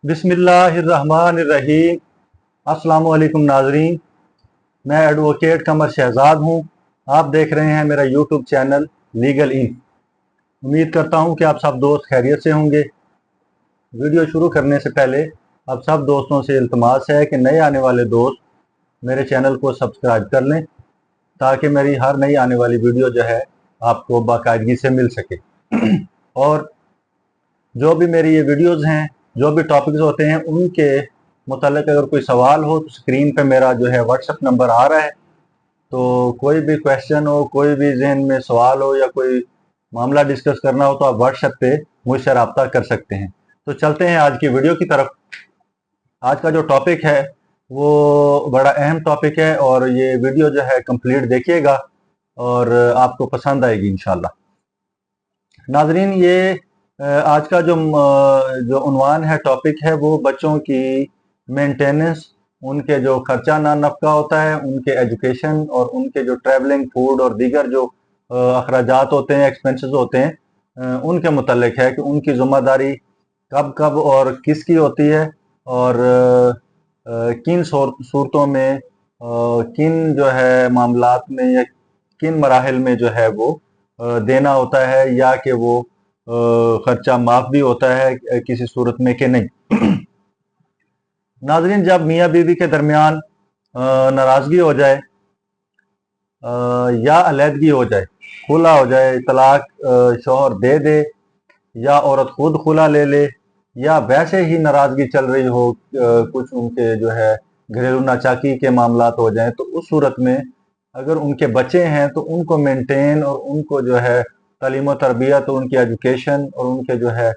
बिस्मिल्लाहिर्रहमानिर्रहीम। अस्सलामु अलैकुम नाज़रीन, मैं एडवोकेट कमर शहजाद हूँ। आप देख रहे हैं मेरा यूट्यूब चैनल लीगल इन। उम्मीद करता हूँ कि आप सब दोस्त खैरियत से होंगे। वीडियो शुरू करने से पहले आप सब दोस्तों से इल्तमास है कि नए आने वाले दोस्त मेरे चैनल को सब्सक्राइब कर लें ताकि मेरी हर नई आने वाली वीडियो जो है आपको बाकायदगी से मिल सके। और जो भी मेरी ये वीडियोज़ हैं, जो भी टॉपिक्स होते हैं, उनके मुताल्लिक़ अगर कोई सवाल हो तो स्क्रीन पे मेरा जो है व्हाट्सएप नंबर आ रहा है। तो कोई भी क्वेश्चन हो, कोई भी जहन में सवाल हो या कोई मामला डिस्कस करना हो तो आप व्हाट्सएप पे मुझसे रब्ता कर सकते हैं। तो चलते हैं आज की वीडियो की तरफ। आज का जो टॉपिक है वो बड़ा अहम टॉपिक है और ये वीडियो जो है कंप्लीट देखिएगा और आपको पसंद आएगी इंशाल्लाह। नाजरीन, ये आज का जो उन्वान है, टॉपिक है, वो बच्चों की मेंटेनेंस, उनके जो खर्चा ना नफका होता है, उनके एजुकेशन और उनके जो ट्रैवलिंग, फूड और दीगर जो अखराजात होते हैं, एक्सपेंसेस होते हैं, उनके मुताल्लिक है कि उनकी ज़िम्मेदारी कब कब और किसकी होती है और किन सूरतों में, किन जो है मामलात में या किन मराहिल में जो है वो देना होता है या कि वो खर्चा माफ भी होता है किसी सूरत में कि नहीं। नाजरीन, जब मियाँ बीवी के दरमियान नाराजगी हो जाए या अलहदगी हो जाए, खुला हो जाए, तलाक शौहर दे दे या औरत खुद खुला ले ले या वैसे ही नाराजगी चल रही हो, कुछ उनके जो है घरेलू नाचाकी के मामलात हो जाएं, तो उस सूरत में अगर उनके बच्चे हैं तो उनको मेंटेन और उनको जो है तालीम और तरबियत, उनकी एजुकेशन और उनके जो है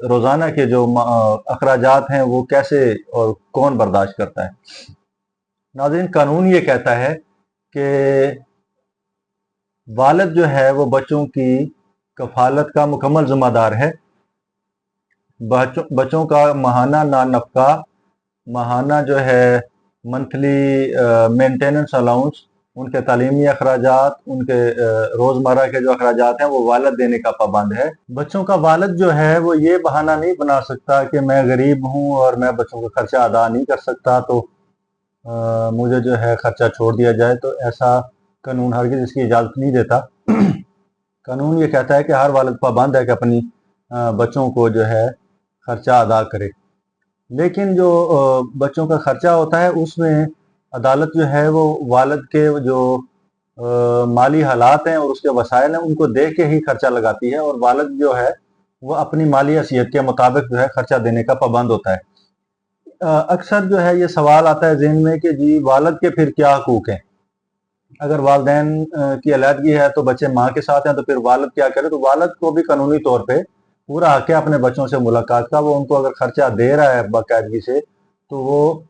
रोज़ाना के जो अखराजात हैं वो कैसे और कौन बर्दाश्त करता है। नाज़रीन, कानून ये कहता है कि वालिद जो है वो बच्चों की कफालत का मुकम्मल ज़िम्मेदार है। बच्चों का माहाना ना नफका, माहाना जो है मंथली मेंटेनेंस अलाउंस, उनके तालीमी अखराजात, उनके रोज़मर्रा के जो अखराजात हैं वो वालिद देने का पाबंद है। बच्चों का वालिद जो है वो ये बहाना नहीं बना सकता कि मैं गरीब हूँ और मैं बच्चों का खर्चा अदा नहीं कर सकता तो मुझे जो है खर्चा छोड़ दिया जाए। तो ऐसा कानून हरगिज़ इसकी इजाज़त नहीं देता। कानून ये कहता है कि हर वालिद पाबंद है कि अपनी बच्चों को जो है खर्चा अदा करे। लेकिन जो बच्चों का खर्चा होता है उसमें अदालत जो है वो वालिद के जो माली हालात हैं और उसके वसाइल हैं उनको देख के ही खर्चा लगाती है और वालिद जो है वो अपनी माली हैसियत के मुताबिक जो है खर्चा देने का पाबंद होता है। अक्सर जो है ये सवाल आता है जहन में कि जी वालिद के फिर क्या हकूक़ हैं। अगर वालिदैन की अलहदगी है तो बच्चे माँ के साथ हैं तो फिर वालिद क्या करे। तो वालिद को भी कानूनी तौर पे पूरा हक है अपने बच्चों से मुलाकात का। वो उनको अगर खर्चा दे रहा है बाकायदगी से तो वो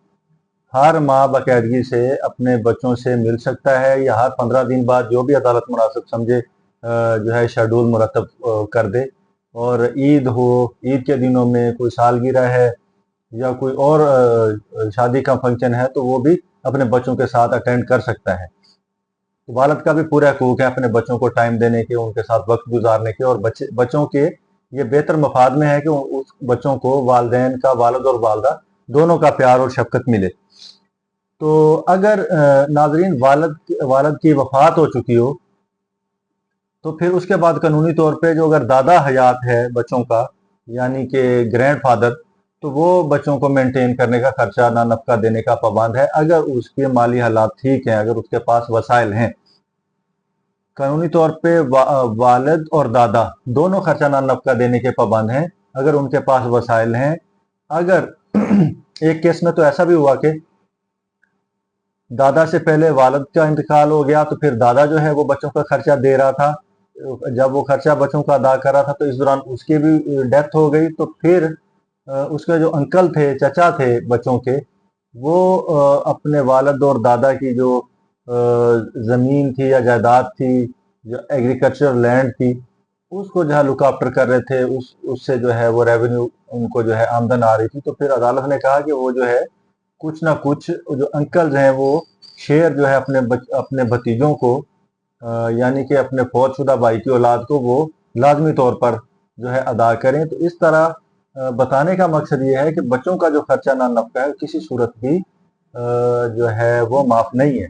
हर माह बाकायदगी से अपने बच्चों से मिल सकता है या हर 15 दिन बाद जो भी अदालत मुनासिब समझे जो है शेड्यूल मुरतब कर दे। और ईद हो, ईद के दिनों में कोई सालगिरह है या कोई और शादी का फंक्शन है तो वो भी अपने बच्चों के साथ अटेंड कर सकता है। तो वालिद का भी पूरा हकूक़ है अपने बच्चों को टाइम देने के, उनके साथ वक्त गुजारने के और बच्चों के ये बेहतर मफाद में है कि उस बच्चों को वालिदैन का, वालिद और वालदा दोनों का प्यार और शफकत मिले। तो अगर नाजरीन वालिद की वफात हो चुकी हो तो फिर उसके बाद कानूनी तौर पे जो अगर दादा हयात है बच्चों का, यानी कि ग्रैंड फादर, तो वो बच्चों को मेंटेन करने का खर्चा ना नफका देने का पाबंद है अगर उसके माली हालात ठीक हैं, अगर उसके पास वसाइल हैं। कानूनी तौर पे वालिद और दादा दोनों खर्चा ना नफका देने के पाबंद हैं अगर उनके पास वसाइल हैं। अगर एक केस में तो ऐसा भी हुआ कि दादा से पहले वालिद का इंतकाल हो गया तो फिर दादा जो है वो बच्चों का खर्चा दे रहा था। जब वो खर्चा बच्चों का अदा कर रहा था तो इस दौरान उसकी भी डेथ हो गई। तो फिर उसके जो अंकल थे, चचा थे बच्चों के, वो अपने वालिद और दादा की जो ज़मीन थी या जायदाद थी, जो एग्रीकल्चर लैंड थी, उसको जो है लुक आफ्टर कर रहे थे, उससे जो है वो रेवेन्यू उनको जो है आमदन आ रही थी। तो फिर अदालत ने कहा कि वो जो है कुछ ना कुछ जो अंकल्स हैं वो शेयर जो है अपने भतीजों को यानी कि अपने फौत शुदा भाई की औलाद को वो लाजमी तौर पर जो है अदा करें। तो इस तरह बताने का मकसद ये है कि बच्चों का जो खर्चा ना नफका है किसी सूरत भी जो है वो माफ नहीं है।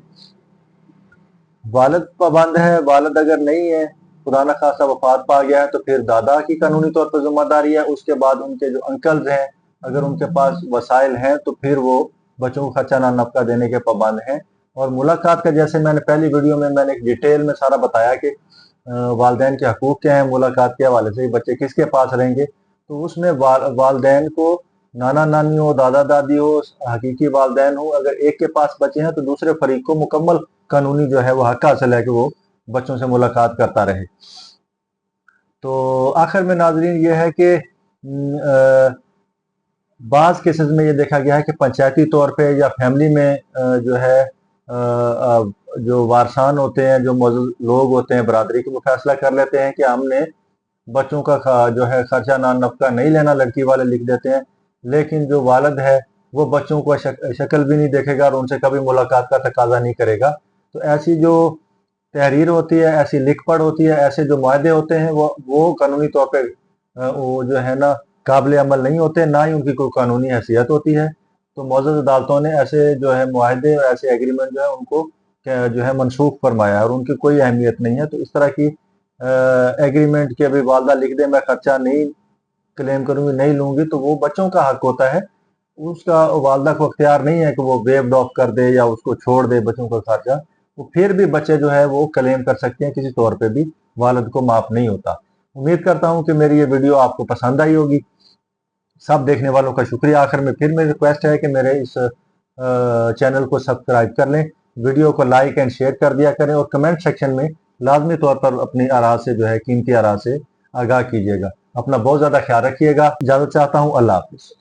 वालिद पाबंद है, वालिद अगर नहीं है, खुदा न खासा वफात पा गया है, तो फिर दादा की कानूनी तौर पर जिम्मेदारी है। उसके बाद उनके जो अंकल्स हैं, अगर उनके पास वसाइल हैं तो फिर वो बच्चों को खर्चा ना नफका देने के पाबंद हैं। और मुलाकात का, जैसे मैंने पहली वीडियो में मैंने एक डिटेल में सारा बताया कि वालदैन के हकूक क्या हैं मुलाकात के हवाले से, बच्चे किसके पास रहेंगे। तो उसमें वालदैन को नाना नानी हो, दादा दादी हो, हकीकी वालदैन हो, अगर एक के पास बच्चे हैं तो दूसरे फरीक को मुकम्मल कानूनी जो है वो हक हासिल है कि वो बच्चों से मुलाकात करता रहे। तो आखिर में नाजरीन ये है कि बाज़ केसेस में ये देखा गया है कि पंचायती तौर पे या फैमिली में जो है जो वारसान होते हैं, जो मौजूद लोग होते हैं बरादरी के, वो फैसला कर लेते हैं कि हमने बच्चों का जो है खर्चा ना नफका नहीं लेना, लड़की वाले लिख देते हैं। लेकिन जो वालिद है वो बच्चों को शक्ल भी नहीं देखेगा और उनसे कभी मुलाकात का तकाजा नहीं करेगा। तो ऐसी जो तहरीर होती है, ऐसी लिख पढ़ होती है, ऐसे जो मुआहदे होते हैं वो कानूनी तौर पे वो जो है ना काबिल अमल नहीं होते, ना ही उनकी कोई कानूनी हैसियत होती है। तो मौजूद अदालतों ने ऐसे जो है मुआहदे और ऐसे एग्रीमेंट जो है उनको जो है मनसूख फरमाया और उनकी कोई अहमियत नहीं है। तो इस तरह की एग्रीमेंट के अभी वालदा लिख दे मैं खर्चा नहीं क्लेम करूंगी, नहीं लूंगी, तो वो बच्चों का हक होता है। उसका वालदा को अख्तियार नहीं है कि वो वेव ऑफ कर दे या उसको छोड़ दे बच्चों का खर्चा। तो फिर भी बच्चे जो है वो क्लेम कर सकते हैं, किसी तौर पे भी वालिद को माफ नहीं होता। उम्मीद करता हूं कि मेरी ये वीडियो आपको पसंद आई होगी। सब देखने वालों का शुक्रिया। आखिर में फिर मेरी रिक्वेस्ट है कि मेरे इस चैनल को सब्सक्राइब कर लें, वीडियो को लाइक एंड शेयर कर दिया करें और कमेंट सेक्शन में लाजमी तौर पर अपनी आरा से जो है कीमती आरा से आगाह कीजिएगा। अपना बहुत ज़्यादा ख्याल रखिएगा। इजाज़त चाहता हूँ। अल्लाह हाफिज़।